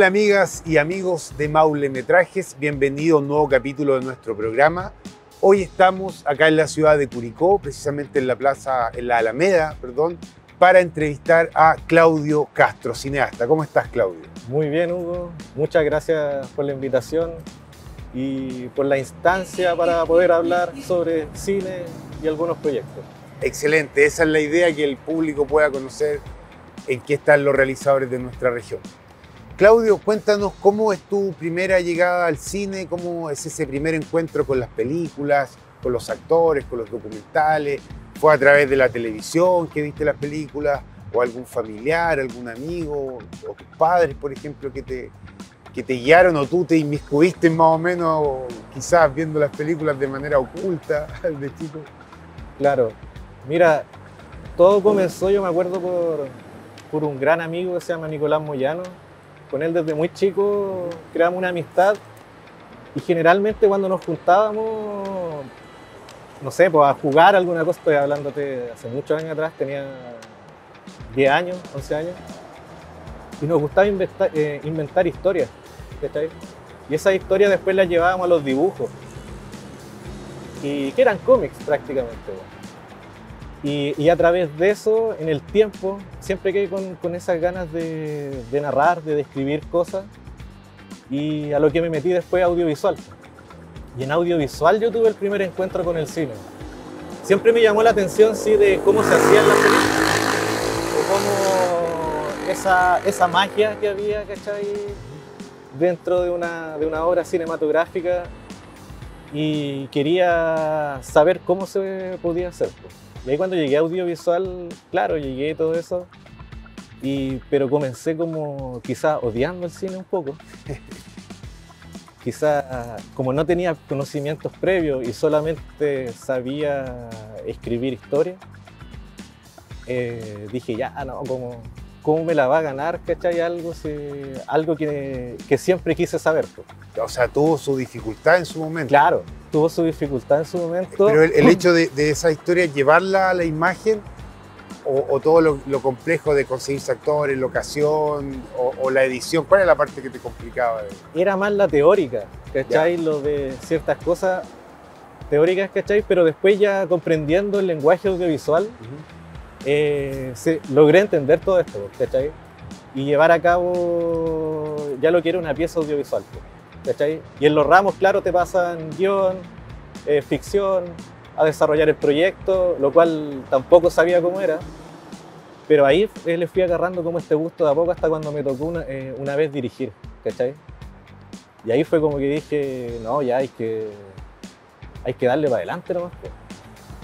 Hola amigas y amigos de Maule Metrajes, bienvenido a un nuevo capítulo de nuestro programa. Hoy estamos acá en la ciudad de Curicó, precisamente en la Alameda, para entrevistar a Claudio Castro, cineasta. ¿Cómo estás, Claudio? Muy bien, Hugo. Muchas gracias por la invitación y por la instancia para poder hablar sobre cine y algunos proyectos. Excelente, esa es la idea, que el público pueda conocer en qué están los realizadores de nuestra región. Claudio, cuéntanos cómo es tu primera llegada al cine, cómo es ese primer encuentro con las películas, con los actores, con los documentales. ¿Fue a través de la televisión que viste las películas? ¿O algún familiar, algún amigo, o tus padres, por ejemplo, que te guiaron, o tú te inmiscuiste más o menos, quizás viendo las películas de manera oculta de chico? Claro, mira, todo comenzó, yo me acuerdo, por un gran amigo que se llama Nicolás Moyano. Con él desde muy chico creamos una amistad y generalmente cuando nos juntábamos, no sé, pues a jugar alguna cosa, estoy hablándote hace muchos años atrás, tenía 10 años, 11 años, y nos gustaba inventar historias, ¿cachai? Y esas historias después las llevábamos a los dibujos, y que eran cómics prácticamente. Y a través de eso, en el tiempo, siempre quedé con esas ganas de narrar, de describir cosas, y a lo que me metí después audiovisual. Y en audiovisual yo tuve el primer encuentro con el cine. Siempre me llamó la atención, sí, de cómo se hacían las películas, o cómo esa magia que había, ¿cachai?, dentro de una obra cinematográfica, y quería saber cómo se podía hacer. Y ahí cuando llegué a audiovisual, claro, llegué a todo eso, pero comencé como quizás odiando el cine un poco. Quizás como no tenía conocimientos previos y solamente sabía escribir historias, dije ya, no, ¿cómo me la va a ganar, cachai? Algo que siempre quise saber. O sea, tuvo su dificultad en su momento. Claro, tuvo su dificultad en su momento. Pero el hecho de esa historia, llevarla a la imagen, o todo lo complejo de conseguirse actores, locación, o la edición, ¿cuál era la parte que te complicaba? Era más la teórica, ¿cachai? Ya. Lo de ciertas cosas teóricas, ¿cachai? Pero después ya comprendiendo el lenguaje audiovisual, logré entender todo esto, ¿cachai? Y llevar a cabo ya lo que era una pieza audiovisual, ¿cachai? Y en los ramos, claro, te pasan guión, ficción, a desarrollar el proyecto, lo cual tampoco sabía cómo era, pero ahí le fui agarrando como este gusto de a poco hasta cuando me tocó una vez dirigir, ¿cachai? Y ahí fue como que dije, no, ya hay que darle para adelante nomás.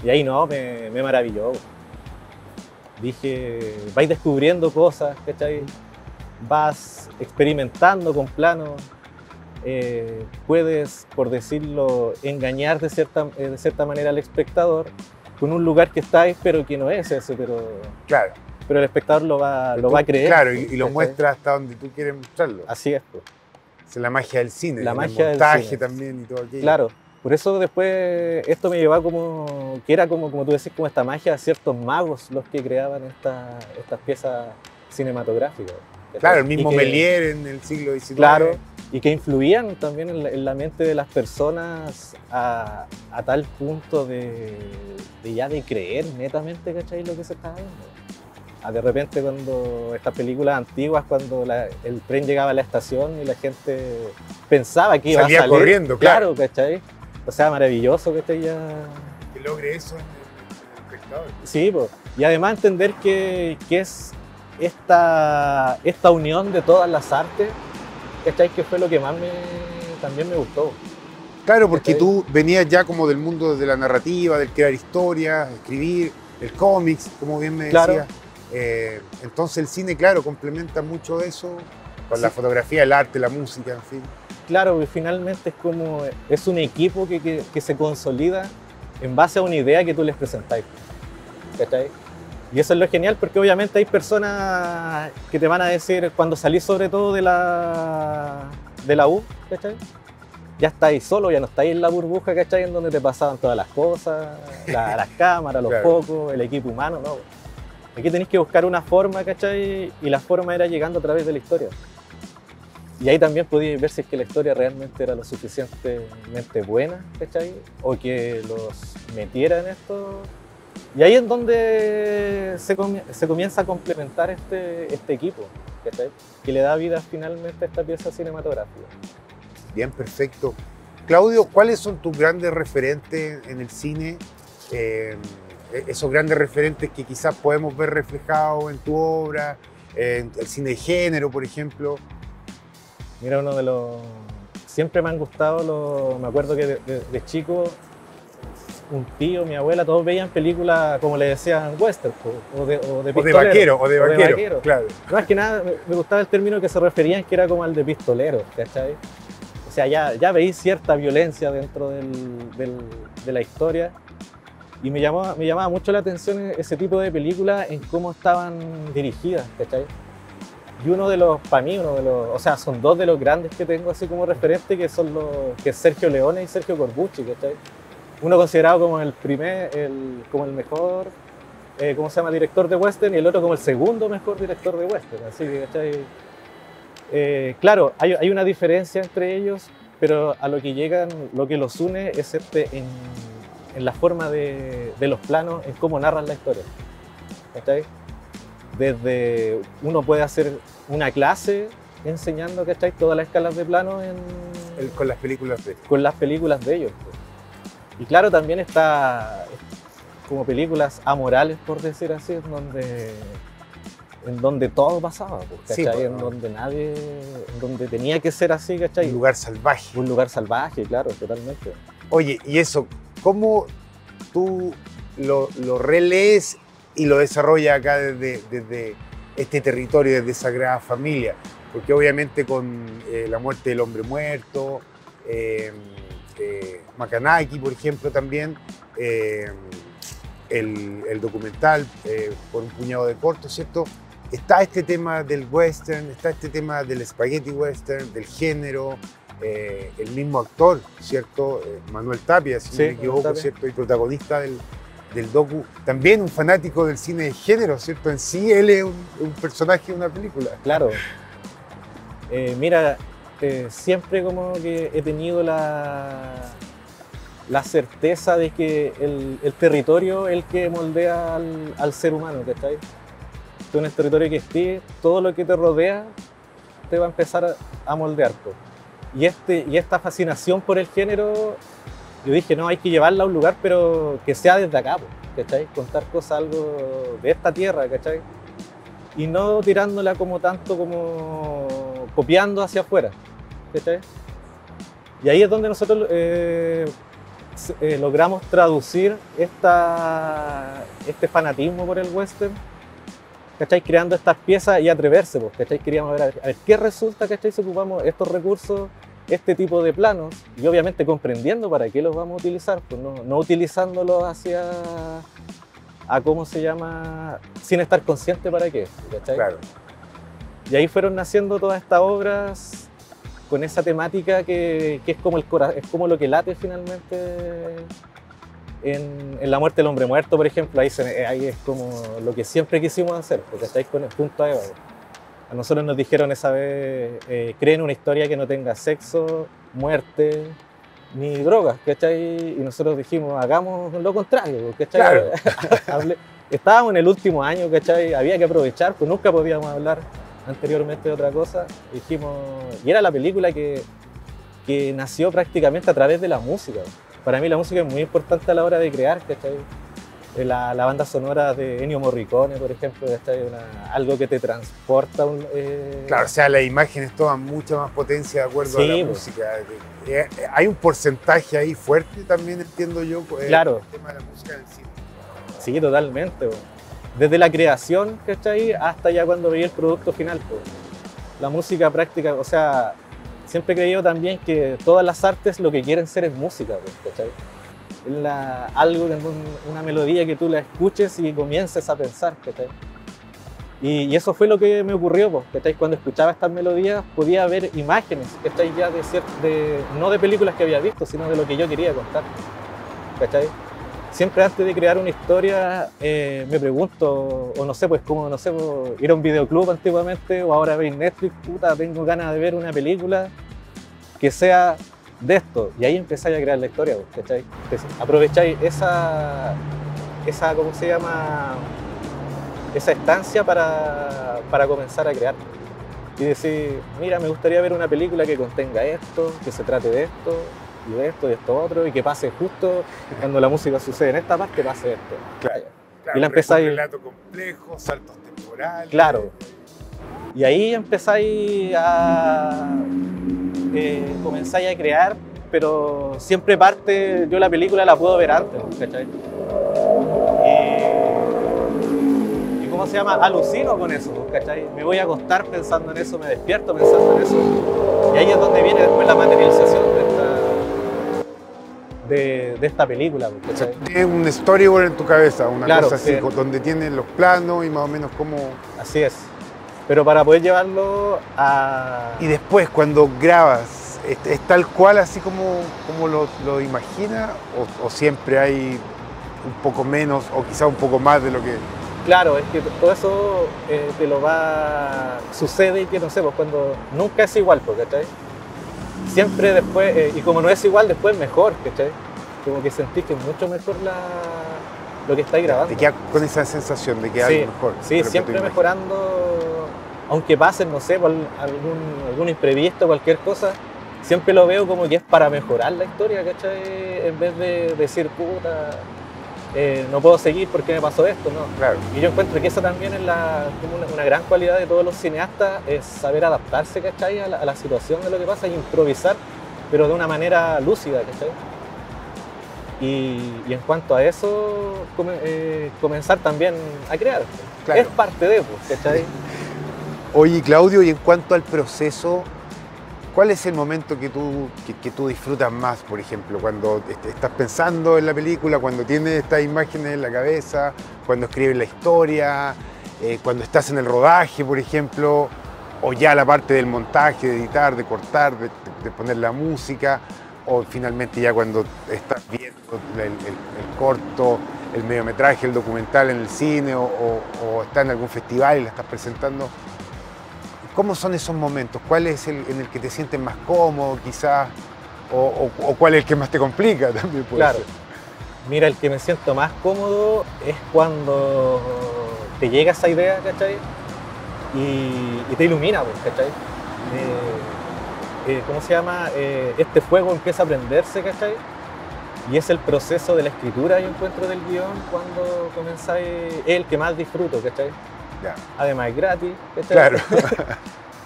Y ahí no, me maravilló. Dije, vais descubriendo cosas, ¿cachai? Vas experimentando con planos, puedes, por decirlo, engañar de cierta manera al espectador con un lugar que está ahí, pero que no es ese, claro. Pero el espectador lo va a creer. Claro, y lo muestra hasta donde tú quieres mostrarlo. Así es. Pues. Es la magia del cine, la magia el montaje del cine también y todo aquello. Claro, por eso después esto me llevaba que era como tú decís, como esta magia de ciertos magos los que creaban estas piezas cinematográficas. Claro, el mismo Méliès en el siglo XIX. Claro, y que influían también en la mente de las personas a tal punto de creer netamente, ¿cachai?, lo que se estaba viendo. De repente cuando estas películas antiguas, cuando el tren llegaba a la estación y la gente pensaba que iba a salir. Salía corriendo, claro. ¿Cachai? O sea, maravilloso que esté ya... Que logre eso en el espectador. Sí, pues. Y además entender que es esta unión de todas las artes, ¿cachai?, que fue lo que más también me gustó. Claro, porque tú venías ya como del mundo de la narrativa, del crear historias, escribir, el cómics, como bien me decías. Claro. Entonces el cine, claro, complementa mucho eso con la fotografía, el arte, la música, en fin. Claro, porque finalmente es un equipo que se consolida en base a una idea que tú les presentáis, ¿cachai? Y eso es lo genial, porque obviamente hay personas que te van a decir, cuando salís sobre todo de la U, ¿cachai?, ya estáis solo, ya no estáis en la burbuja, ¿cachai?, en donde te pasaban todas las cosas, las cámaras, los focos, el equipo humano, ¿no? Aquí tenéis que buscar una forma, ¿cachai? Y la forma era llegando a través de la historia. Y ahí también podía ver si es que la historia realmente era lo suficientemente buena, ¿cachai? O que los metiera en esto. Y ahí es donde se comienza a complementar este equipo, ¿cachai? Que le da vida finalmente a esta pieza cinematográfica. Bien, perfecto. Claudio, ¿cuáles son tus grandes referentes en el cine? Esos grandes referentes que quizás podemos ver reflejados en tu obra, en el cine de género, por ejemplo. Mira, uno de los... Siempre me han gustado, me acuerdo que de chico, un tío, mi abuela, todos veían películas, como le decían, western, o de vaquero, claro. Más que nada, me gustaba el término que se referían, que era como al de pistolero, ¿cachai? O sea, ya veí cierta violencia dentro de la historia, y me llamaba mucho la atención ese tipo de películas en cómo estaban dirigidas, ¿cachai? Y para mí, o sea, son dos de los grandes que tengo así como referente, que es Sergio Leone y Sergio Corbucci, ¿cachai? Uno considerado como como el mejor, ¿cómo se llama? Director de western, y el otro como el segundo mejor director de western, así que, ¿cachai? Claro, hay una diferencia entre ellos, pero a lo que llegan, lo que los une es en la forma de los planos, en cómo narran la historia, ¿cachai? Desde uno puede hacer una clase enseñando, ¿cachai? Todas las escalas de plano con las películas de ellos. Y claro, también está como películas amorales, por decir así, en donde todo pasaba, ¿cachai? Sí, en donde tenía que ser así, ¿cachai? Un lugar salvaje. Un lugar salvaje, claro, totalmente. Oye, y eso, ¿cómo tú lo relees y lo desarrolla acá desde este territorio, desde Sagrada Familia? Porque obviamente con la muerte del hombre muerto, Macanaki, por ejemplo, también, el documental Por un puñado de cortos, ¿cierto? Está este tema del western, está este tema del spaghetti western, del género, el mismo actor, ¿cierto? Manuel Tapia, si no me equivoco, ¿cierto? El protagonista del docu, también un fanático del cine de género, ¿cierto? En sí él es un personaje de una película. Claro. Mira, siempre como que he tenido la certeza de que el territorio es el que moldea al ser humano, ¿cachai? Tú en el territorio que estés, todo lo que te rodea te va a empezar a moldear. Y esta fascinación por el género, yo dije, no, hay que llevarla a un lugar, pero que sea desde acá, ¿cachai? Contar cosas, algo de esta tierra, ¿cachai? Y no tirándola como tanto como copiando hacia afuera, ¿cachai? Y ahí es donde nosotros logramos traducir este fanatismo por el western, ¿cachai? Creando estas piezas y atreverse, ¿cachai? Queríamos ver a ver qué resulta, ¿cachai? Si ocupamos estos recursos, este tipo de planos, y obviamente comprendiendo para qué los vamos a utilizar, pues no utilizándolos ¿cómo se llama? Sin estar consciente para qué, ¿cachai? Claro. Y ahí fueron naciendo todas estas obras con esa temática que es como es como lo que late finalmente en La muerte del hombre muerto, por ejemplo. Ahí es como lo que siempre quisimos hacer, porque estáis junto a Eva. A nosotros nos dijeron esa vez, creen una historia que no tenga sexo, muerte, ni drogas, ¿cachai? Y nosotros dijimos, hagamos lo contrario, ¿cachai? Claro. Estábamos en el último año, ¿cachai? Había que aprovechar, pues nunca podíamos hablar anteriormente de otra cosa. Dijimos, y era la película que nació prácticamente a través de la música. Para mí la música es muy importante a la hora de crear, ¿cachai? La banda sonora de Ennio Morricone, por ejemplo, algo que te transporta. Claro, o sea, las imágenes toman mucha más potencia de acuerdo a la música. Hay un porcentaje ahí fuerte también, entiendo yo, claro. El tema de la música en el cine. Sí, totalmente. Desde la creación, ¿cachai? Hasta ya cuando veía el producto final. La música práctica, o sea, siempre he creído también que todas las artes lo que quieren ser es música, ¿cachai? Algo, una melodía que tú la escuches y comiences a pensar, ¿cachai? Y eso fue lo que me ocurrió, ¿cachai? Cuando escuchaba estas melodías podía ver imágenes, ¿cachai? Ya no de películas que había visto, sino de lo que yo quería contar, ¿cachai? siempre antes de crear una historia me pregunto, o no sé, pues como, no sé, pues, ir a un videoclub antiguamente o ahora ver Netflix, puta, tengo ganas de ver una película que sea de esto. Y ahí empezáis a crear la historia, ¿cachai? Entonces, aprovecháis esa, ¿cómo se llama? Esa estancia para comenzar a crear. Y decir, mira, me gustaría ver una película que contenga esto, que se trate de esto, y de esto, y esto otro, y que pase justo cuando la música sucede en esta parte, pase esto. Claro, claro, Y la empezáis... un relato complejo, saltos temporales. Claro. Y ahí empezáis a... comenzáis a crear, pero siempre parte... Yo la película la puedo ver antes, ¿cachai? Y ¿cómo se llama? Alucino con eso, ¿cachai? Me voy a acostar pensando en eso, me despierto pensando en eso. Y ahí es donde viene después la materialización de esta película, ¿cachai? Tienes un storyboard en tu cabeza, una Claro, cosa así, sí. donde tienes los planos y más o menos cómo... Así es. Pero para poder llevarlo a... Y después, cuando grabas, ¿es tal cual así como lo imaginas? ¿O siempre hay un poco menos o quizá un poco más de lo que...? Claro, es que todo eso te lo va... Sucede y que no sé, pues cuando... Nunca es igual, ¿cachai? Siempre después, y como no es igual, después mejor, ¿cachai? Como que sentís que es mucho mejor lo que estáis grabando. Te quedas con esa sensación de que Sí, algo mejor. sí, siempre mejorando, aunque pasen, no sé, por algún imprevisto, cualquier cosa, siempre lo veo como que es para mejorar la historia, ¿cachai? En vez de decir, puta, no puedo seguir porque me pasó esto, ¿no? Claro. Y yo encuentro que eso también es como una gran cualidad de todos los cineastas, es saber adaptarse, ¿cachai? A la situación de lo que pasa y improvisar, pero de una manera lúcida, ¿cachai? Y en cuanto a eso, comenzar también a crear. Claro. Es parte de, pues, ¿cachai? Oye, Claudio, y en cuanto al proceso, ¿cuál es el momento que tú disfrutas más, por ejemplo? Cuando estás pensando en la película, cuando tienes estas imágenes en la cabeza, cuando escribes la historia, cuando estás en el rodaje, por ejemplo, o ya la parte del montaje, de editar, de cortar, de poner la música, o finalmente ya cuando estás viendo el corto, el mediometraje, el documental en el cine, o estás en algún festival y la estás presentando. ¿Cómo son esos momentos? ¿Cuál es el en el que te sientes más cómodo, quizás? ¿O cuál es el que más te complica también? Claro. Mira, el que me siento más cómodo es cuando te llega esa idea, ¿cachai? Y te ilumina, pues, ¿cachai? ¿Cómo se llama? Este fuego empieza a prenderse, ¿cachai? Y es el proceso de la escritura, yo encuentro, del guión cuando comenzáis, es el que más disfruto, ¿cachai? Ya. Además es gratis, ¿cachai? Claro.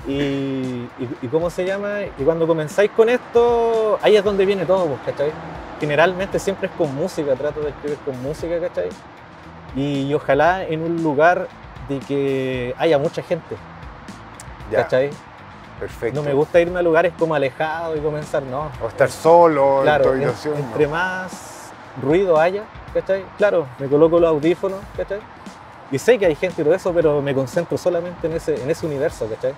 y ¿cómo se llama? Y cuando comenzáis con esto, ahí es donde viene todo, ¿cachai? Generalmente siempre es con música, trato de escribir con música, ¿cachai? Y ojalá en un lugar de que haya mucha gente, Ya. ¿cachai? Perfecto. No me gusta irme a lugares como alejados y comenzar, no. O estar solo, Claro, en tu habitación. entre ¿no? más ruido haya, ¿cachai? Claro, me coloco los audífonos, ¿cachai? Y sé que hay gente y todo eso, pero me concentro solamente en ese universo, ¿cachai?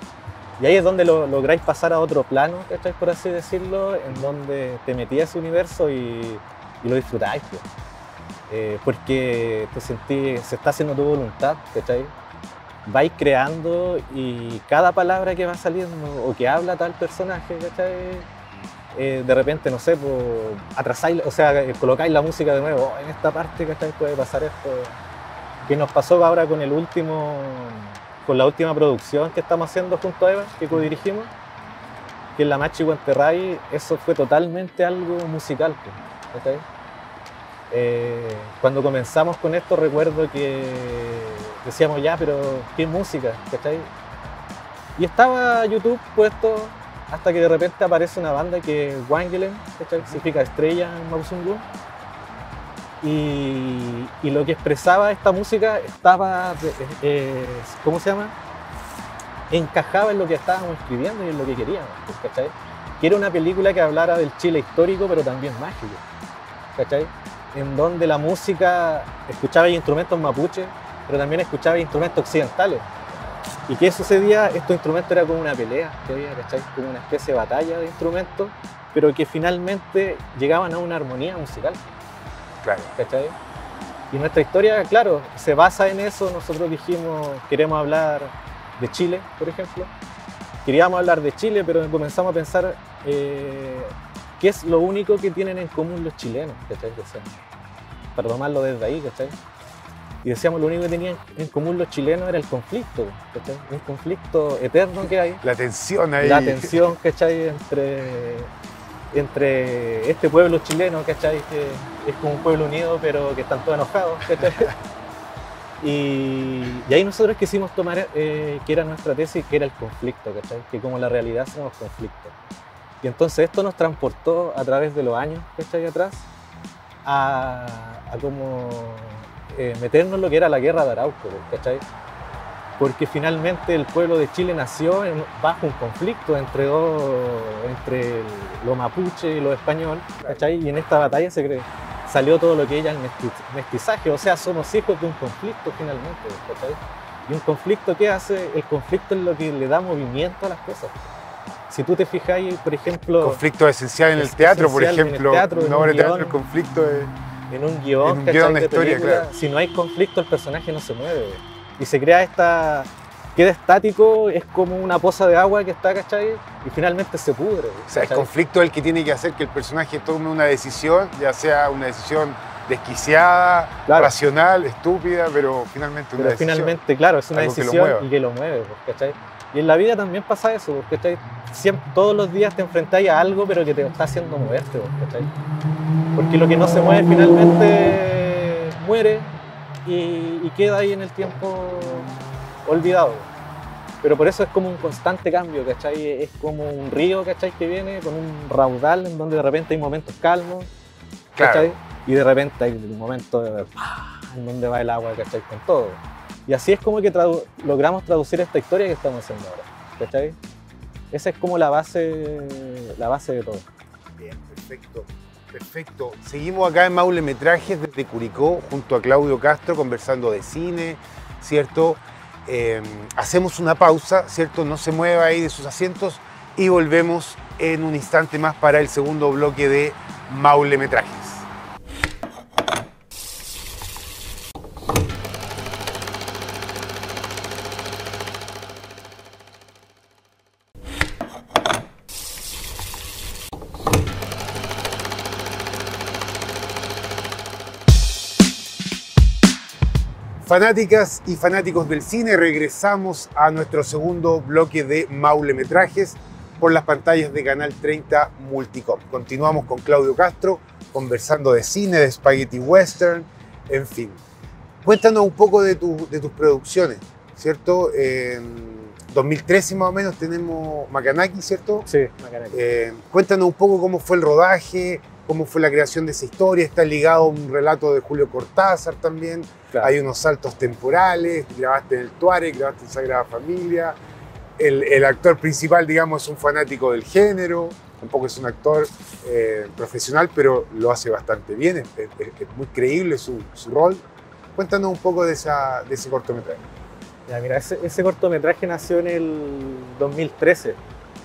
Y ahí es donde lográis pasar a otro plano, ¿cachai? Por así decirlo, en donde te metí a ese universo y lo disfrutáis, pues. Porque te sentís, se está haciendo tu voluntad, ¿cachai? Vais creando y cada palabra que va saliendo o que habla tal personaje, ¿cachai? De repente, no sé, pues, atrasáis, o sea, colocáis la música de nuevo, en esta parte, ¿cachai? Puede pasar esto. Que nos pasó ahora con la última producción que estamos haciendo junto a Eva, que codirigimos, que es La Machi Guanterray. Eso fue totalmente algo musical, pues, ¿cachai? Cuando comenzamos con esto recuerdo que decíamos ya, pero ¿qué música? ¿Cachai? Y estaba YouTube puesto hasta que de repente aparece una banda que es Wangelen, ¿cachai? Significa estrella en Mapuzungún. Y lo que expresaba esta música estaba, ¿cómo se llama? Encajaba en lo que estábamos escribiendo y en lo que queríamos, ¿cachai? Que era una película que hablara del Chile histórico, pero también mágico, ¿cachai? En donde la música, escuchaba instrumentos mapuche, pero también escuchaba instrumentos occidentales. ¿Y qué sucedía? Estos instrumentos era como una pelea que había, ¿cachai? Como una especie de batalla de instrumentos, pero que finalmente llegaban a una armonía musical. Claro. ¿Cachai? Y nuestra historia, claro, se basa en eso. Nosotros dijimos, queremos hablar de Chile, por ejemplo. Queríamos hablar de Chile, pero comenzamos a pensar qué es lo único que tienen en común los chilenos, ¿cachai? Para tomarlo desde ahí, ¿cachai? Y decíamos, lo único que tenían en común los chilenos era el conflicto, ¿cachai? Un conflicto eterno que hay. La tensión ahí. La tensión, ¿cachai? Entre este pueblo chileno, ¿cachai? Que es como un pueblo unido, pero que están todos enojados, ¿cachai? Y ahí nosotros quisimos tomar, que era nuestra tesis, que era el conflicto, ¿cachai? Que como la realidad somos conflictos. Y entonces esto nos transportó a través de los años, ¿cachai? Atrás, a como meternos en lo que era la guerra de Arauco, ¿cachai? Porque finalmente el pueblo de Chile nació bajo un conflicto entre los mapuche y los españoles, ¿cachai? Y en esta batalla salió todo lo que ella el mestizaje, o sea, somos hijos de un conflicto finalmente, ¿cachai? Y un conflicto, ¿qué hace? El conflicto es lo que le da movimiento a las cosas. Si tú te fijáis, por ejemplo... El conflicto es esencial en el teatro, por ejemplo. En obra de teatro, el conflicto es... En un guión, de historia, claro. Si no hay conflicto, el personaje no se mueve. Y se crea queda estático, es como una poza de agua que está, ¿cachai? Y finalmente se pudre. O sea, el conflicto es el que tiene que hacer que el personaje tome una decisión, ya sea una decisión desquiciada, claro, racional, estúpida, pero finalmente una decisión. Finalmente, claro, es una decisión y que lo mueve, ¿cachai? Y en la vida también pasa eso, ¿cachai? Todos los días te enfrentáis a algo, pero que te está haciendo moverte, ¿cachai? Porque lo que no se mueve finalmente muere y queda ahí en el tiempo olvidado. Pero por eso es como un constante cambio, ¿cachai? Es como un río, ¿cachai? Que viene con un raudal en donde de repente hay momentos calmos, ¿cachai? Claro. Y de repente hay un momento en donde va el agua, ¿cachai? Con todo. Y así es como que logramos traducir esta historia que estamos haciendo ahora, ¿cachai? Esa es como la base de todo. Bien, perfecto. Perfecto. Seguimos acá en Maule Metrajes desde Curicó junto a Claudio Castro conversando de cine, ¿cierto? Hacemos una pausa, ¿cierto? No se mueva ahí de sus asientos y volvemos en un instante más para el segundo bloque de Maule Metrajes. Fanáticas y fanáticos del cine, regresamos a nuestro segundo bloque de Maule Metrajes por las pantallas de Canal 30 Multicom. Continuamos con Claudio Castro, conversando de cine, de spaghetti western, en fin. Cuéntanos un poco de tus producciones, ¿cierto? En 2013 más o menos tenemos Macanaki, ¿cierto? Sí, Macanaki. Cuéntanos un poco cómo fue el rodaje, cómo fue la creación de esa historia. Está ligado a un relato de Julio Cortázar también. Claro. Hay unos saltos temporales, grabaste en el Tuareg, grabaste en Sagrada Familia. El actor principal, digamos, es un fanático del género, tampoco es un actor profesional, pero lo hace bastante bien, es muy creíble su rol. Cuéntanos un poco de ese cortometraje. Ya, mira, ese cortometraje nació en el 2013.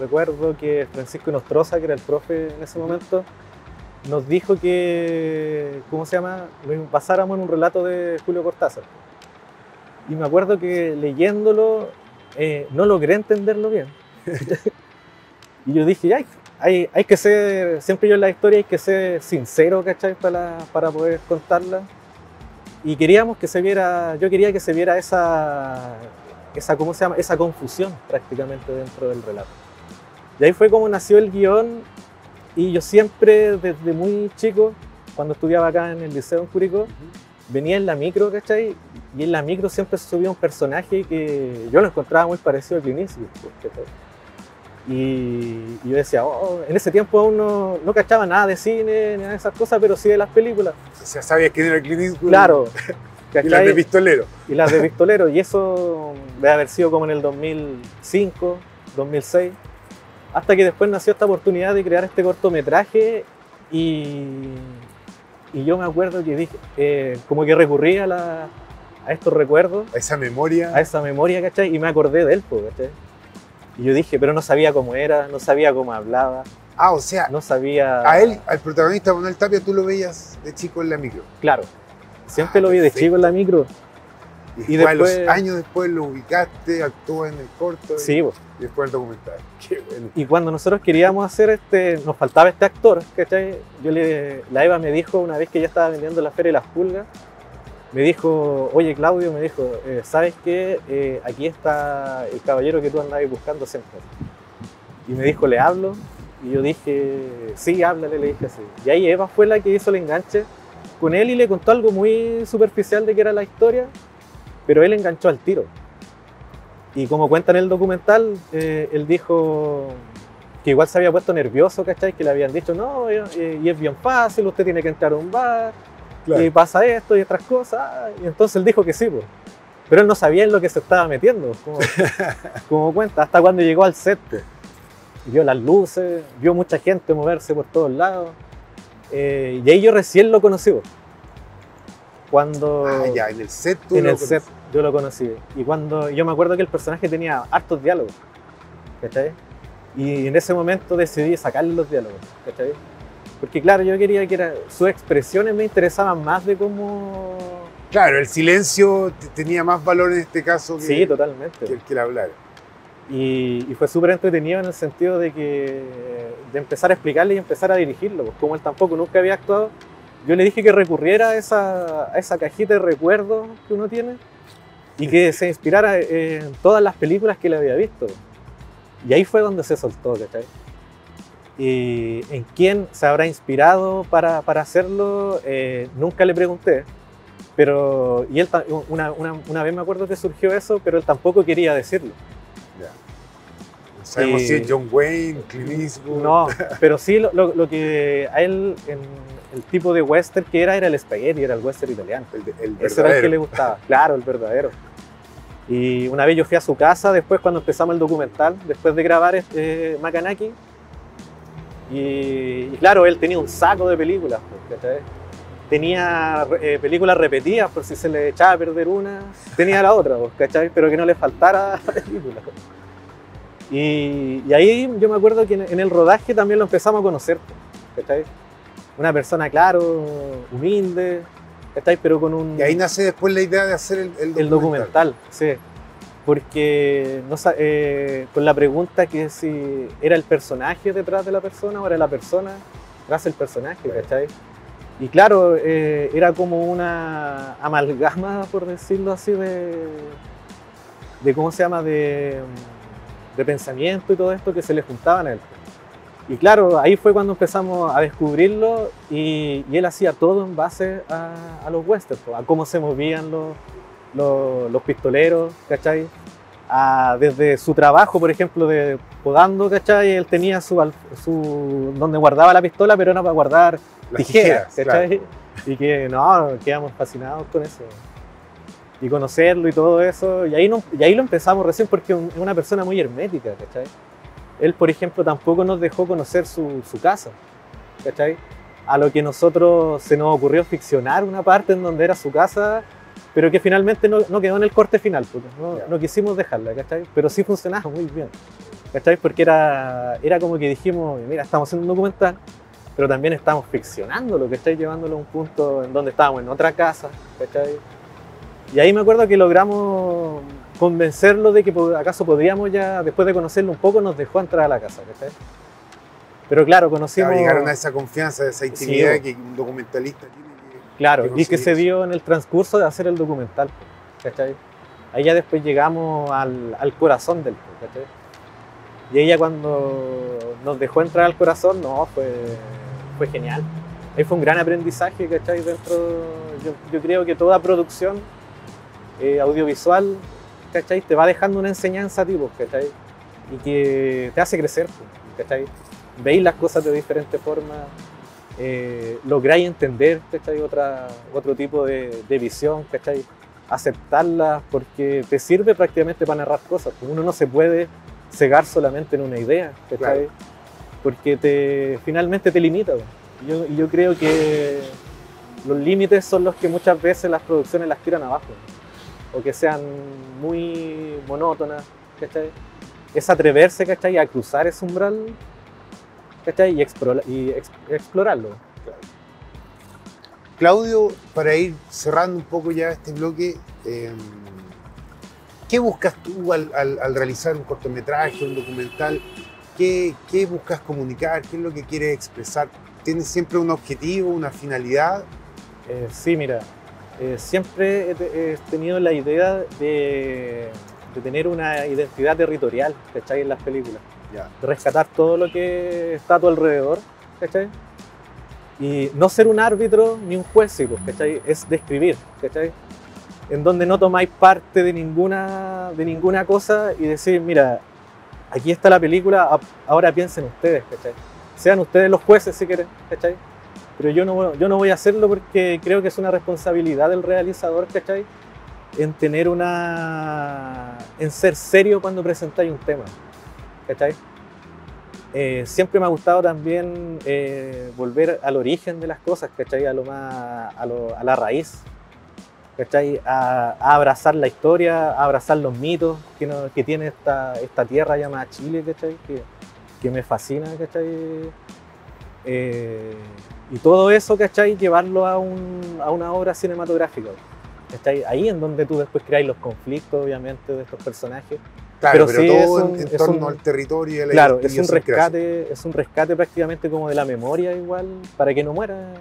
Recuerdo que Francisco Nostroza, que era el profe en ese momento, nos dijo que, ¿cómo se llama?, lo basáramos en un relato de Julio Cortázar. Y me acuerdo que leyéndolo no logré entenderlo bien. Y yo dije, ya, hay que ser, siempre yo en la historia hay que ser sincero, ¿cachai?, para poder contarla. Y queríamos que se viera, yo quería que se viera esa ¿cómo se llama?, esa confusión prácticamente dentro del relato. Y ahí fue como nació el guión. Y yo siempre, desde muy chico, cuando estudiaba acá en el liceo en Curicó, venía en la micro, ¿cachai? Y en la micro siempre subía un personaje que yo lo encontraba muy parecido a Clint Eastwood, ¿cachai? Y yo decía, en ese tiempo aún no cachaba nada de cine, ni nada de esas cosas, pero sí de las películas. O sea, sabías quién era Clint Eastwood. Claro. ¿Cachai? Y las de Pistolero. Y las de Pistolero. Y eso debe haber sido como en el 2005, 2006. Hasta que después nació esta oportunidad de crear este cortometraje y yo me acuerdo que dije, como que recurrí a estos recuerdos. A esa memoria. A esa memoria, ¿cachai? Y me acordé de él, ¿cachai? Y yo dije, pero no sabía cómo era, no sabía cómo hablaba, Ah, o sea, No sabía... a él, al protagonista Manuel Tapia, tú lo veías de chico en la micro. Claro, siempre lo vi de Perfecto. chico en la micro. Y Y después, después- años después lo ubicaste, actuó en el corto y, Sí, po. y después el documental. Qué bueno. Y cuando nosotros queríamos hacer nos faltaba este actor, ¿cachai? La Eva me dijo una vez que ya estaba vendiendo la Feria de las Pulgas, me dijo, oye Claudio, me dijo, ¿sabes qué? Aquí está el caballero que tú andabas buscando siempre. Y me dijo, ¿le hablo? Y yo dije, sí, háblale, le dije así. Y ahí Eva fue la que hizo el enganche con él y le contó algo muy superficial de qué era la historia, pero él enganchó al tiro. Y como cuenta en el documental, él dijo que igual se había puesto nervioso, ¿cachai? Que le habían dicho, no, y es bien fácil, usted tiene que entrar a un bar, Claro. y pasa esto y otras cosas. Y entonces él dijo que sí, pues. Pero él no sabía en lo que se estaba metiendo, como cuenta, hasta cuando llegó al set. Pues. Vio las luces, vio mucha gente moverse por todos lados. Y ahí yo recién lo conocí. Pues. Cuando... Ah, ya, en el set tú en lo el set yo lo conocí. Y cuando yo me acuerdo que el personaje tenía hartos diálogos, ¿cachai? Y en ese momento decidí sacarle los diálogos, ¿cachai? Porque claro, yo quería que sus expresiones me interesaban más de cómo... Claro, el silencio tenía más valor en este caso que, Sí, totalmente. que el que el hablar. Y fue súper entretenido en el sentido de empezar a explicarle y empezar a dirigirlo. Pues como él tampoco nunca había actuado, yo le dije que recurriera a esa cajita de recuerdos que uno tiene y que se inspirara en todas las películas que él había visto. Y ahí fue donde se soltó, ¿cachai? Y en quién se habrá inspirado para hacerlo, nunca le pregunté. Pero, y él una vez me acuerdo que surgió eso, pero él tampoco quería decirlo. Ya. No sabemos si es John Wayne, Clint Eastwood. No, pero sí lo que a él, el tipo de western que era el spaghetti, era el western italiano. El Ese era el que verdadero. le gustaba, claro, el verdadero. Y una vez yo fui a su casa, después cuando empezamos el documental, después de grabar Macanaki, y claro, él tenía un saco de películas, ¿cachai? Tenía películas repetidas, por si se le echaba a perder una, tenía la otra, ¿cachai? Pero que no le faltara película. Y ahí yo me acuerdo que en el rodaje también lo empezamos a conocer, ¿cachai? Una persona, claro, humilde, ¿cachai? Pero con un... Y ahí nace después la idea de hacer el documental. El documental, sí. Porque con la pregunta que si era el personaje detrás de la persona o era la persona tras el personaje, ¿cachai? Y claro, era como una amalgama, por decirlo así, de ¿cómo se llama? De pensamiento y todo esto que se le juntaban a él. Y claro, ahí fue cuando empezamos a descubrirlo y él hacía todo en base a los westerns, a cómo se movían los pistoleros, ¿cachai? Desde su trabajo, por ejemplo, de podando, ¿cachai? Él tenía donde guardaba la pistola, pero era para guardar Las tijeras, tijeras, ¿cachai? claro. Y que no, quedamos fascinados con eso. Y conocerlo y todo eso. Y ahí lo empezamos recién porque es una persona muy hermética, ¿cachai? Él, por ejemplo, tampoco nos dejó conocer su casa, ¿cachai? A lo que nosotros se nos ocurrió ficcionar una parte en donde era su casa, pero que finalmente no quedó en el corte final, porque no quisimos dejarla, ¿cachai? Pero sí funcionaba muy bien, ¿cachai? Porque era como que dijimos, mira, estamos haciendo un documental, pero también estamos ficcionándolo, ¿cachai? Llevándolo a un punto en donde estábamos en otra casa, ¿cachai? Y ahí me acuerdo que logramos convencerlo de que acaso podríamos ya, después de conocerlo un poco, nos dejó entrar a la casa, ¿cachai? Pero claro, conocimos... Claro, llegaron a esa confianza, a esa intimidad Sí, que un documentalista tiene que... Claro, que y que se conseguir. dio en el transcurso de hacer el documental, ¿cachai? Ahí ya después llegamos al corazón del, ¿cachai? Y ella cuando nos dejó entrar al corazón, no, fue genial. Ahí fue un gran aprendizaje, ¿cachai? Yo creo que toda producción audiovisual, ¿cachai? Te va dejando una enseñanza a ti, ¿cachai? Y que te hace crecer, ¿cachai? Veis las cosas de diferentes formas, lográis entender, ¿cachai? Otro tipo de visión, ¿cachai? Aceptarlas porque te sirve prácticamente para narrar cosas. Uno no se puede cegar solamente en una idea, ¿cachai? Claro. Porque finalmente te limita. Y yo creo que los límites son los que muchas veces las producciones las tiran abajo, o que sean muy monótonas, ¿cachai? Es atreverse, ¿cachai? A cruzar ese umbral, ¿cachai? Explorarlo. Claro. Claudio, para ir cerrando un poco ya este bloque, ¿qué buscas tú al realizar un cortometraje, un documental? ¿Qué buscas comunicar? ¿Qué es lo que quieres expresar? ¿Tienes siempre un objetivo, una finalidad? Sí, mira, siempre he tenido la idea de tener una identidad territorial, ¿cachai? En las películas. Ya. De rescatar todo lo que está a tu alrededor, ¿cachai? Y no ser un árbitro ni un juez, pues, ¿cachai? Es describir, ¿cachai? En donde no tomáis parte de ninguna cosa y decir, mira, aquí está la película, ahora piensen ustedes, ¿cachai? Sean ustedes los jueces si quieren, ¿cachai? Pero yo no voy a hacerlo porque creo que es una responsabilidad del realizador, ¿cachai? En ser serio cuando presentáis un tema, ¿cachai? Siempre me ha gustado también volver al origen de las cosas, ¿cachai? A la raíz, ¿cachai? A abrazar la historia, a abrazar los mitos que tiene esta tierra llamada Chile, ¿cachai? Que me fascina, ¿cachai? Y todo eso, ¿cachai? Llevarlo a una obra cinematográfica, ¿cachai? Ahí en donde tú después creáis los conflictos, obviamente, de estos personajes. Claro, pero sí, todo en torno al territorio y a la claro, es un rescate prácticamente como de la memoria igual, para que no muera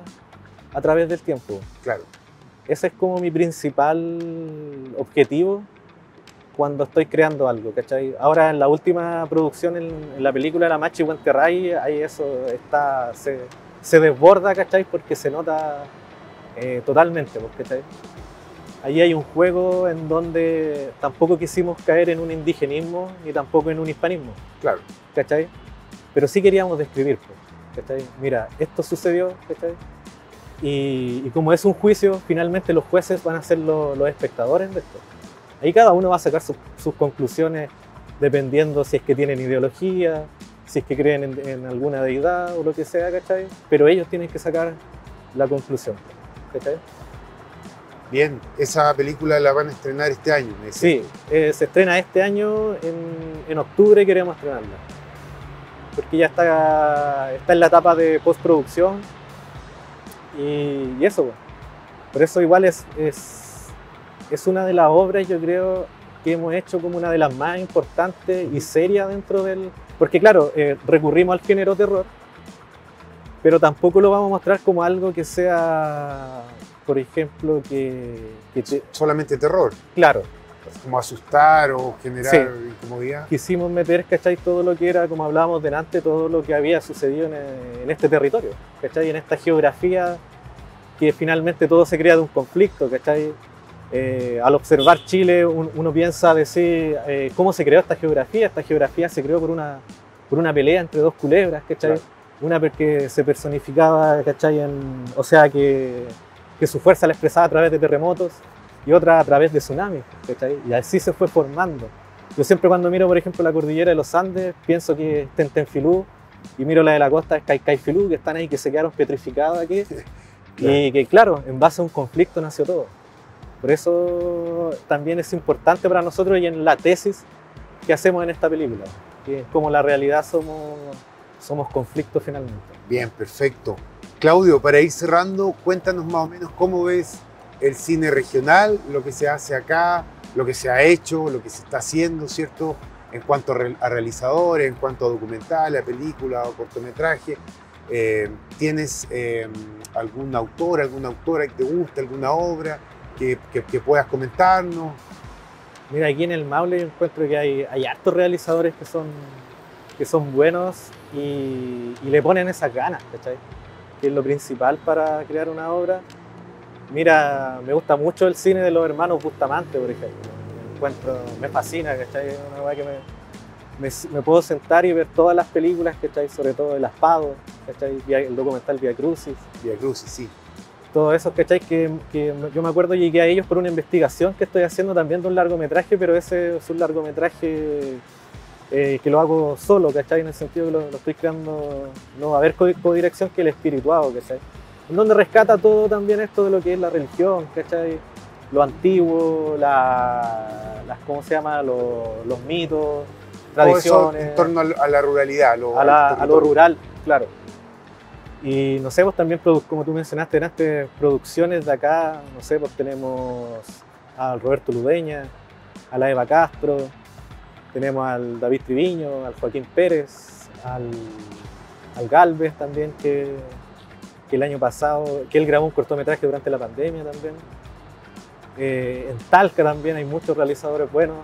a través del tiempo. Claro. Ese es como mi principal objetivo cuando estoy creando algo, ¿cachai? Ahora en la última producción, en la película La Machi Huanterray, ahí eso se desborda, ¿cachai? Porque se nota totalmente, ¿cachai? Ahí hay un juego en donde tampoco quisimos caer en un indigenismo ni tampoco en un hispanismo. Claro. ¿Cachai? Pero sí queríamos describir, ¿cachai? Mira, esto sucedió, ¿cachai? Y como es un juicio, finalmente los jueces van a ser los espectadores de esto. Ahí cada uno va a sacar sus conclusiones dependiendo si es que tienen ideología, si es que creen en alguna deidad o lo que sea, ¿cachai? Pero ellos tienen que sacar la conclusión, ¿cachai? Bien, esa película la van a estrenar este año, ¿me decís? Sí, se estrena este año, en octubre queremos estrenarla. Porque ya está en la etapa de postproducción y eso, bueno. Por eso igual es una de las obras, yo creo, que hemos hecho como una de las más importantes y serias dentro del... Porque claro, recurrimos al género terror, pero tampoco lo vamos a mostrar como algo que sea... Por ejemplo, solamente terror. Claro. Como asustar o generar incomodidad. Quisimos meter, ¿cachai? Todo lo que era, como hablábamos delante, todo lo que había sucedido en este territorio, ¿cachai? En esta geografía que finalmente todo se crea de un conflicto, ¿cachai? Al observar Chile, uno piensa decir cómo se creó esta geografía. Esta geografía se creó por una pelea entre dos culebras, ¿cachai? Claro. Una porque se personificaba, ¿cachai? O sea, que su fuerza la expresaba a través de terremotos y otra a través de tsunamis, ¿cachai? Y así se fue formando. Yo siempre cuando miro, por ejemplo, la cordillera de los Andes, pienso que es Tentenfilú, y miro la de la costa, es Caicayfilú, que están ahí, que se quedaron petrificados aquí, claro. Y que claro, en base a un conflicto nació todo. Por eso también es importante para nosotros y en la tesis que hacemos en esta película, que como la realidad somos conflictos finalmente. Bien, perfecto. Claudio, para ir cerrando, cuéntanos más o menos cómo ves el cine regional, lo que se hace acá, lo que se ha hecho, lo que se está haciendo, ¿cierto? En cuanto a realizadores, en cuanto a documentales, a películas o cortometrajes. ¿Tienes algún autor, alguna autora que te guste, alguna obra que puedas comentarnos? Mira, aquí en el Maule yo encuentro que hay hartos realizadores que son buenos y le ponen esas ganas, ¿cachai? Que es lo principal para crear una obra. Mira, me gusta mucho el cine de los hermanos Bustamante, por ejemplo. Me fascina, ¿cachai? Es una cosa que me puedo sentar y ver todas las películas, ¿cachai? Sobre todo El Aspado, ¿cachai? El documental Vía Crucis. Vía Crucis, sí. Todo eso, ¿cachai? Que yo me acuerdo, llegué a ellos por una investigación que estoy haciendo también de un largometraje, pero ese es un largometraje que lo hago solo, ¿cachai? En el sentido que lo estoy creando, no va a haber codirección que el espirituado, ¿cachai? En donde rescata todo también esto de lo que es la religión, ¿cachai? Lo antiguo, ¿cómo se llama? Los mitos, tradiciones. En torno a la ruralidad, a lo rural, claro. Y no sé, pues también, como tú mencionaste antes, producciones de acá, no sé, pues tenemos al Roberto Ludeña, a la Eva Castro, tenemos al David Triviño, al Joaquín Pérez, al Galvez también, que el año pasado, que él grabó un cortometraje durante la pandemia también. En Talca también hay muchos realizadores buenos.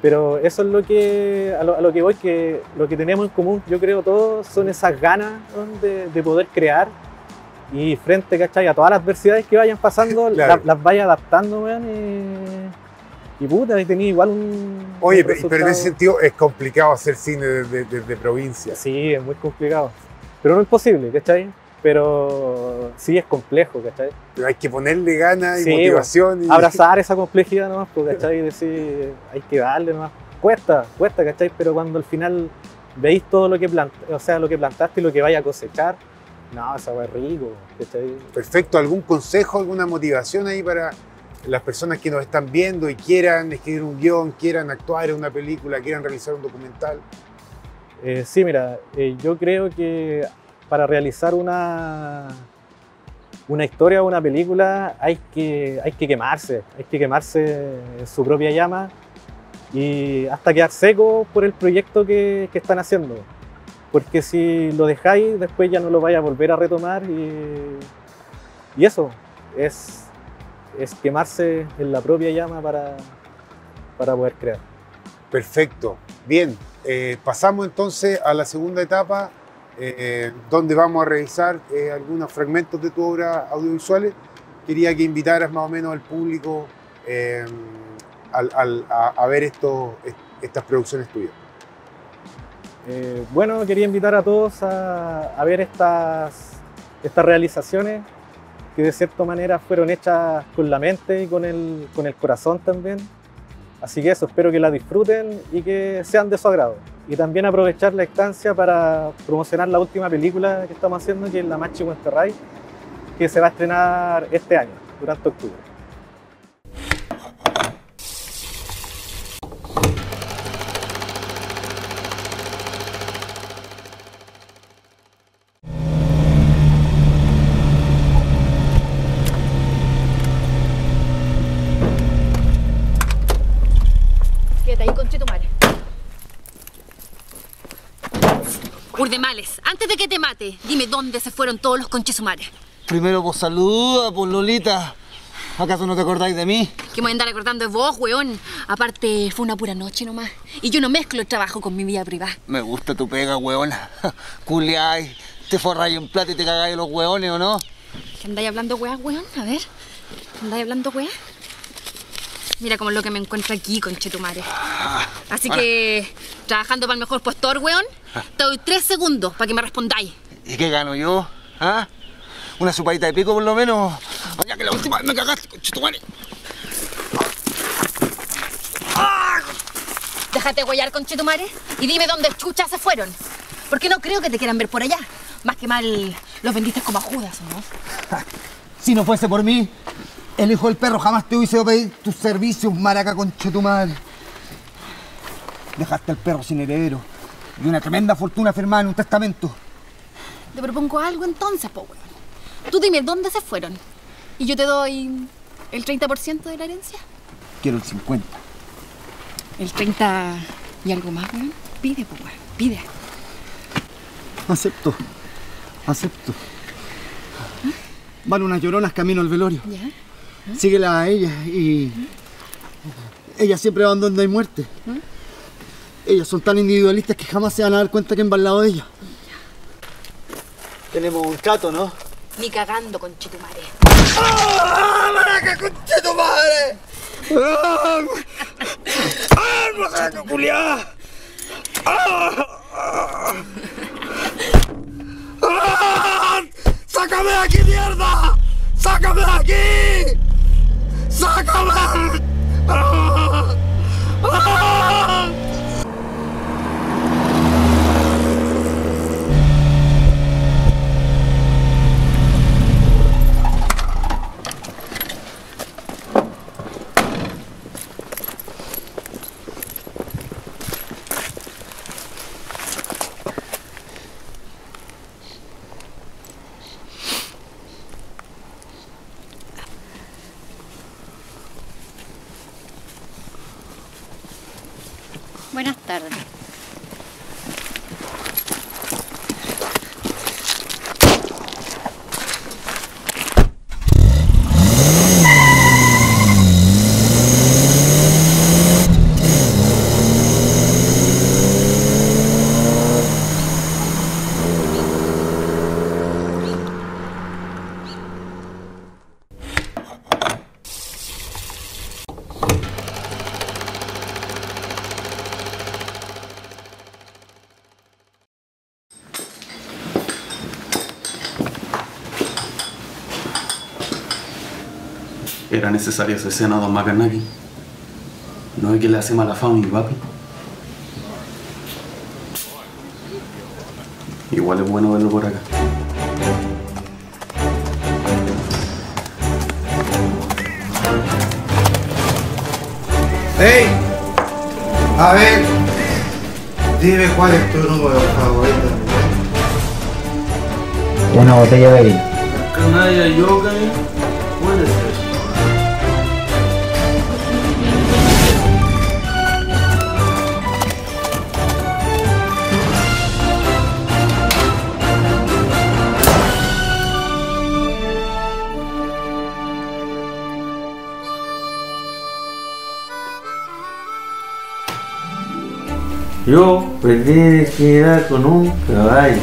Pero eso es a lo que voy, que lo que tenemos en común, yo creo todos, son esas ganas, ¿no?, de poder crear, y frente, ¿cachai?, a todas las adversidades que vayan pasando, claro, las vaya adaptando, weón, y puta, ahí tenía igual Oye, un pero en ese sentido es complicado hacer cine desde provincia. Sí, es muy complicado, pero no imposible, ¿cachai? Pero sí es complejo, ¿cachai? Pero hay que ponerle ganas y Sí, motivación. Abrazar esa complejidad nomás, pues, ¿cachai? Y decir, hay que darle nomás. Cuesta, ¿cachai? Pero cuando al final veis todo lo que plantaste y lo que vaya a cosechar, no, eso va rico, ¿cachai? Perfecto. ¿Algún consejo, alguna motivación ahí para las personas que nos están viendo y quieran escribir un guión, quieran actuar en una película, quieran realizar un documental? Sí, mira, yo creo que para realizar una historia o una película hay que quemarse en su propia llama y hasta quedar seco por el proyecto que están haciendo. Porque si lo dejáis, después ya no lo vais a volver a retomar, y eso es quemarse en la propia llama para poder crear. Perfecto. Bien, pasamos entonces a la segunda etapa, donde vamos a revisar algunos fragmentos de tu obra audiovisuales. Quería que invitaras más o menos al público a ver estas producciones tuyas. Bueno, quería invitar a todos a ver estas realizaciones que de cierta manera fueron hechas con la mente y con el corazón también. Así que eso, espero que la disfruten y que sean de su agrado. Y también aprovechar la instancia para promocionar la última película que estamos haciendo, que es La Más Chico en Ferray, que se va a estrenar este año, durante octubre. Quédate ahí, conchetumare. Urdemales, antes de que te mate, dime dónde se fueron todos los conchesumares. Primero, pues saluda, pues Lolita. ¿Acaso no te acordáis de mí? Que me voy a andar acordando de vos, weón. Aparte, fue una pura noche nomás. Y yo no mezclo el trabajo con mi vida privada. Me gusta tu pega, weona. Culiáis, te forráis en plata y te cagáis los weones, ¿o no? ¿Qué andáis hablando, weá, weón? A ver. ¿Andáis hablando, weá? Mira cómo es lo que me encuentro aquí, conchetumare. Así que, trabajando para el mejor postor, weón, te doy 3 segundos para que me respondáis. ¿Y qué gano yo? ¿Ah? ¿Una chupadita de pico por lo menos? Ya que la última vez me cagaste, conchetumare. Déjate huellar, conchetumare, y dime dónde chuchas se fueron. Porque no creo que te quieran ver por allá. Más que mal, los vendiste como a Judas, ¿no? Si no fuese por mí, el hijo del perro jamás te hubiese ido a pedir tus servicios, maraca conchetumare. Dejaste al perro sin heredero y una tremenda fortuna firmada en un testamento. Te propongo algo entonces, po, weón. Tú dime dónde se fueron y yo te doy el 30% de la herencia. Quiero el 50. El 30 y algo más, weón. Pide, po, weón. Pide. Acepto. Van unas lloronas camino al velorio. ¿Ya? Síguela a ella y... Ellas siempre van donde hay muerte. Ellas son tan individualistas que jamás se van a dar cuenta que han al lado de ellas. Tenemos un chato, ¿no? Ni cagando, conchetumare. ¡Ah, maraca, conchetumare! ¡Ah, maraca, culiá! ¡Sácame de aquí, mierda! ¡Sácame de aquí! ¡Sácame! Buenas tardes. ¿Era necesaria esa escena, don Macarnaqui? ¿No es que le hace mala fama a mi papi? Igual es bueno verlo por acá. ¡Hey! A ver, dime cuál es tu número favorito. Una botella de vino. Canalla yoga, puede ser. Yo pretendí quedar con un caballo.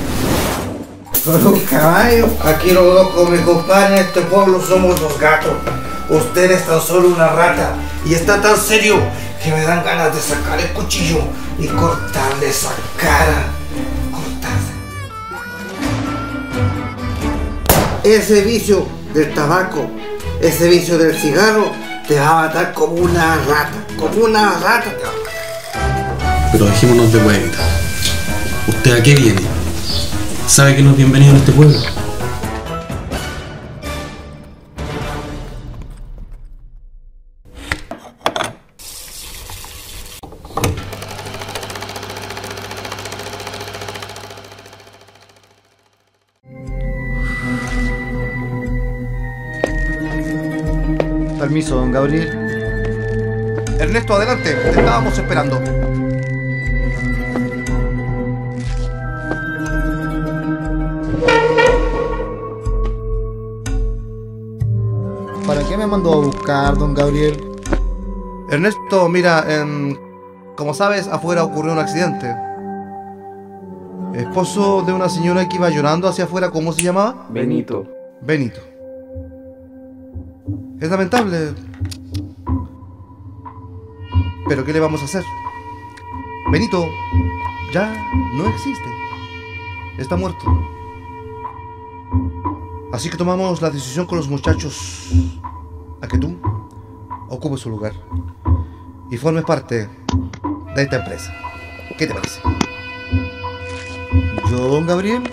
¿Con un caballo? Aquí los locos, mi compadre, en este pueblo somos los gatos. Usted es tan solo una rata. Y está tan serio que me dan ganas de sacar el cuchillo y cortarle esa cara. Cortarle. Ese vicio del tabaco, ese vicio del cigarro, te va a matar como una rata. Como una rata te va a matar. Pero dejémonos de huevita. ¿Usted a qué viene? ¿Sabe que no es bienvenido en este pueblo? Permiso, don Gabriel. Ernesto, adelante, te estábamos esperando. ¿Para qué me mandó a buscar, don Gabriel? Ernesto, mira, como sabes, afuera ocurrió un accidente. Esposo de una señora que iba llorando hacia afuera, ¿cómo se llamaba? Benito. Benito. Es lamentable. Pero ¿qué le vamos a hacer? Benito ya no existe. Está muerto. Así que tomamos la decisión con los muchachos a que tú ocupes su lugar y formes parte de esta empresa. ¿Qué te parece? ¿Yo, don Gabriel?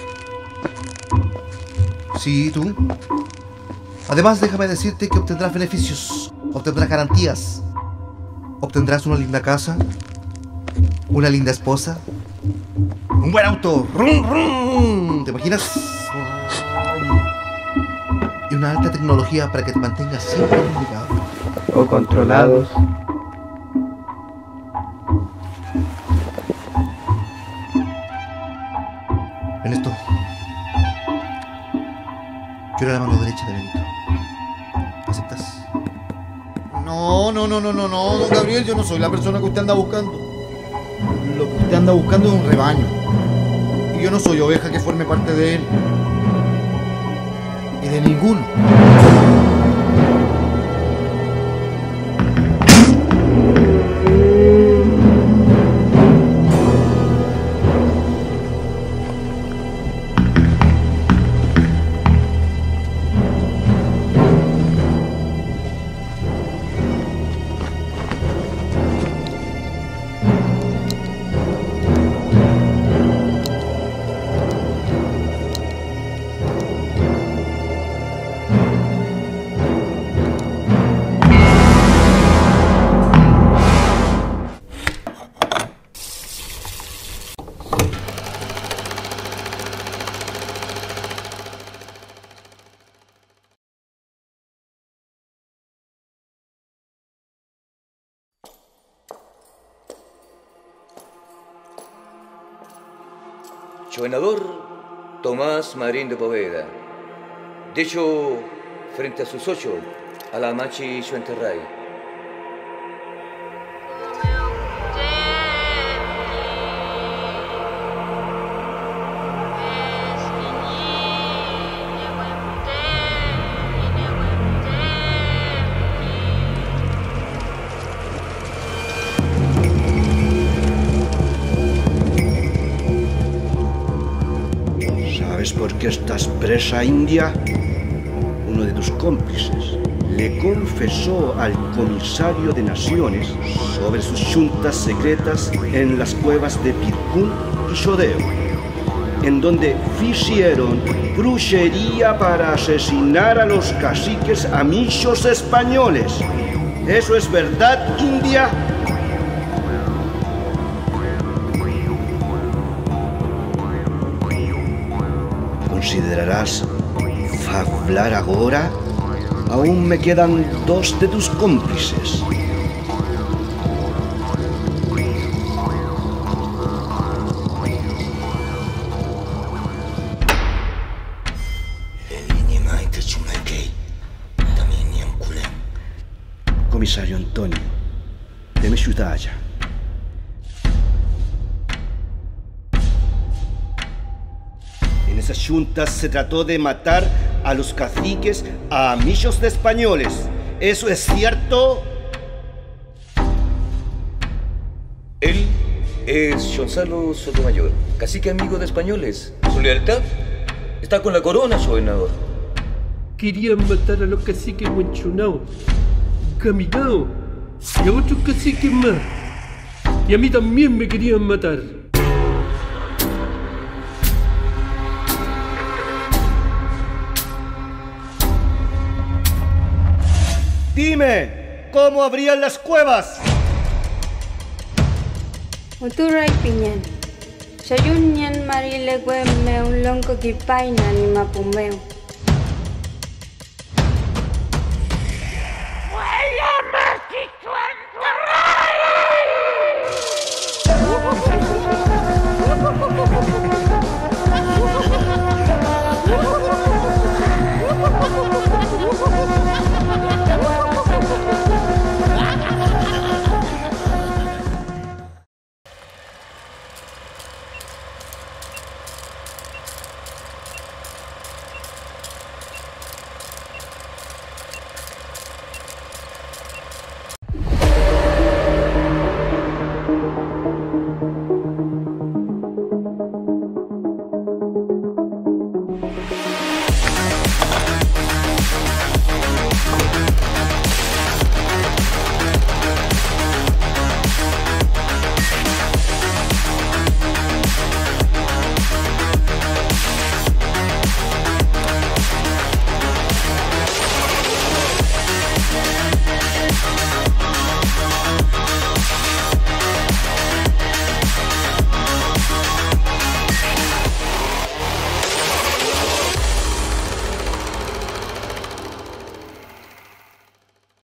Sí, tú. Además, déjame decirte que obtendrás beneficios, obtendrás garantías, obtendrás una linda casa, una linda esposa, un buen auto, rum, rum, ¿te imaginas? Y una alta tecnología para que te mantengas siempre comunicado. O controlados. Ernesto, yo era la mano derecha de Benito. ¿Aceptas? No, don Gabriel, yo no soy la persona que usted anda buscando. Lo que usted anda buscando es un rebaño. Y yo no soy oveja que forme parte de él. Y de ninguno. Gobernador Tomás Marín de Poveda. De hecho, frente a sus 8, a la Machi Xuenterray. ¿Sabes por qué estás presa, India? Uno de tus cómplices le confesó al comisario de Naciones sobre sus juntas secretas en las cuevas de Pircún y Chodeo, en donde hicieron brujería para asesinar a los caciques amillos españoles. ¿Eso es verdad, India? ¿Considerarás hablar ahora? Aún me quedan 2 de tus cómplices. Comisario Antonio, deme ciudadya. En esas juntas se trató de matar a los caciques a amigos de españoles. ¿Eso es cierto? Él es Gonzalo Sotomayor, cacique amigo de españoles. Su lealtad está con la corona, su gobernador. Querían matar a los caciques Huenchunao, Caminao y a otros caciques más. Y a mí también me querían matar. Dime, ¿cómo abrían las cuevas? Uturay piñan. Sayunyan marile meu lonco kipaina ni mapumeu. ¡Woohoo!